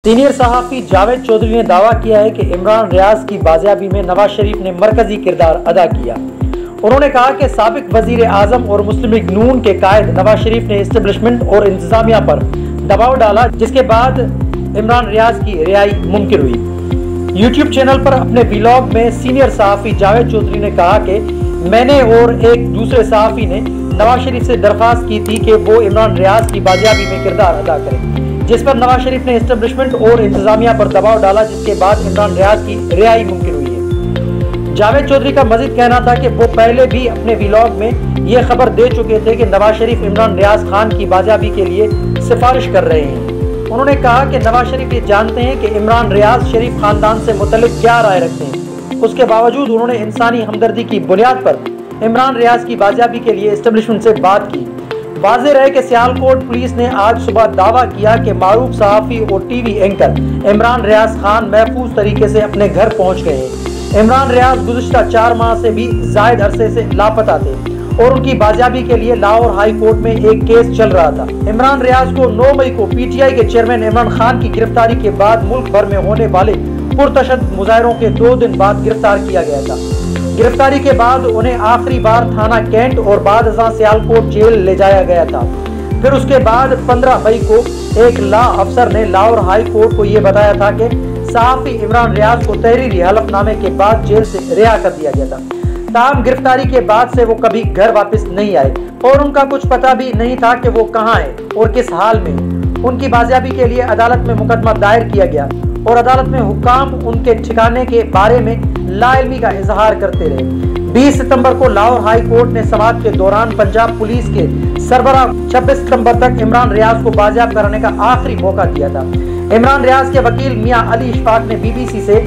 Senior सहाफ़ी जावेद चौधरी ने दावा किया है कि इमरान रियाज की बाजियाबी में नवाज शरीफ ने मरकजी किरदार अदा किया। उन्होंने कहा कि साबिक वजीर आजम और मुस्लिम लीग नून के कायद नवाज शरीफ ने इस्टेब्लिशमेंट और इंतजामिया पर दबाव डाला, जिसके बाद इमरान रियाज की रिहाई मुमकिन हुई। यूट्यूब चैनल पर अपने व्लॉग में सीनियर सहाफ़ी जावेद चौधरी ने कहा कि मैंने और एक दूसरे सहाफ़ी ने नवाज शरीफ से दरख्वास्त की थी कि वो इमरान रियाज की बाजियाबी में किरदार अदा करें, जिस पर नवाज शरीफ ने इस्टेब्लिशमेंट और इंतजामिया पर दबाव डाला, जिसके बाद इमरान रियाज की रिहाई मुमकिन हुई है। जावेद चौधरी का मजीद कहना था कि वो पहले भी अपने व्लॉग में ये खबर दे चुके थे कि नवाज शरीफ इमरान रियाज खान की बाजियाबी के लिए सिफारिश कर रहे हैं। उन्होंने कहा कि नवाज शरीफ ये जानते हैं कि इमरान रियाज शरीफ खानदान से मुतल्लिक क्या राय रखते हैं, उसके बावजूद उन्होंने इंसानी हमदर्दी की बुनियाद पर इमरान रियाज की बाजियाबी के लिए इस्टेब्लिशमेंट से बात की। वाज़ेह रहे कि सियालकोट पुलिस ने आज सुबह दावा किया कि मारूफ सहाफ़ी और टीवी एंकर इमरान रियाज खान महफूज तरीके से अपने घर पहुंच गए हैं। इमरान रियाज गुज़िश्ता 4 माह से भी ज़ायद अरसे से लापता थे और उनकी बाजियाबी के लिए लाहौर हाई कोर्ट में एक केस चल रहा था। इमरान रियाज को 9 मई को PTI के चेयरमैन इमरान खान की गिरफ्तारी के बाद मुल्क भर में होने वाले पुरतशद्दुद मुजाहरों के 2 दिन बाद गिरफ्तार किया गया था। गिरफ्तारी के बाद उन्हें आखिरी बार थाना कैंट और बाद अज़ां सियालकोट जेल ले जाया गया था। फिर उसके बाद 15 मई को एक लॉ अफसर ने लाहौर हाई कोर्ट को ये बताया था कि सहाफ़ी इमरान रियाज को तहरीरी हलफनामे के बाद जेल से रिहा कर दिया गया था। ताहम गिरफ्तारी के बाद से वो कभी घर वापस नहीं आए और उनका कुछ पता भी नहीं था कि वो कहाँ है और किस हाल में। उनकी बाजियाबी के लिए अदालत में मुकदमा दायर किया गया और अदालत में हुक्काम उनके ठिकाने के बारे में लाइल्मी का इजहार करते रहे। 20 सितंबर को लाहौर हाई कोर्ट ने समाअत के दौरान पंजाब पुलिस के सरबराह 26 सितंबर तक इमरान रियाज को बाजियाब कराने का आखिरी मौका दिया था। इमरान रियाज के वकील मियां अली इशफाक ने BBC से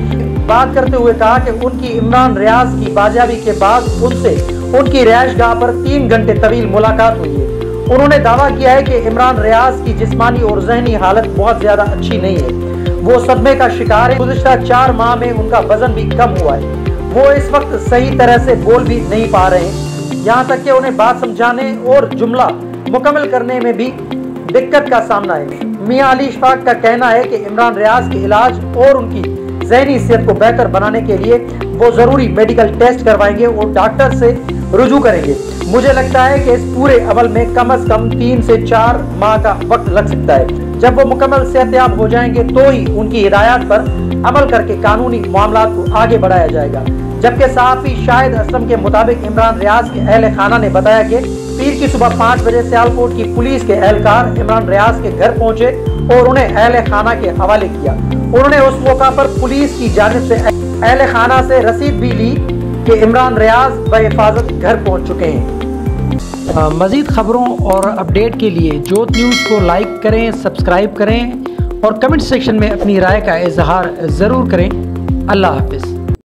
बात करते हुए कहा कि उनकी इमरान रियाज की बाजियाबी के बाद उनसे उनकी रिहाइशगाह पर 3 घंटे तवील मुलाकात हुई है। उन्होंने दावा किया है कि इमरान रियाज की जिस्मानी और जहनी हालत बहुत ज्यादा अच्छी नहीं है, वो सदमे का शिकार है। गुज़िश्ता 4 माह में उनका वजन भी कम हुआ है, वो इस वक्त सही तरह से बोल भी नहीं पा रहे हैं, यहाँ तक कि उन्हें बात समझाने और जुमला मुकम्मल करने में भी दिक्कत का सामना है। मियां अली इशफाक का कहना है कि इमरान रियाज के इलाज और उनकी जहनी सेहत को बेहतर बनाने के लिए वो जरूरी मेडिकल टेस्ट करवाएंगे और डॉक्टर से रुजू करेंगे। मुझे लगता है कि इस पूरे अमल में कम से कम 3 से 4 माह का वक्त लग सकता है। जब वो मुकम्मल सेहतयाब हो जाएंगे तो ही उनकी हिदायत पर अमल करके कानूनी मामलात को आगे बढ़ाया जाएगा। जबकि सहाफ़ी शाहिद असलम के मुताबिक इमरान रियाज के अहल खाना ने बताया कि पीर की सुबह 5 बजे सियालकोट की पुलिस के एहलकार इमरान रियाज के घर पहुंचे और उन्हें अहल खाना के हवाले किया। उन्होंने उस मौका पर पुलिस की जानिब से अहल खाना से रसीद भी ली कि इमरान रियाज बहिफाजत घर पहुंच चुके हैं। मज़ीद खबरों और अपडेट के लिए जोत न्यूज़ को लाइक करें, सब्सक्राइब करें और कमेंट सेक्शन में अपनी राय का इजहार ज़रूर करें। अल्लाह हाफ़िज़।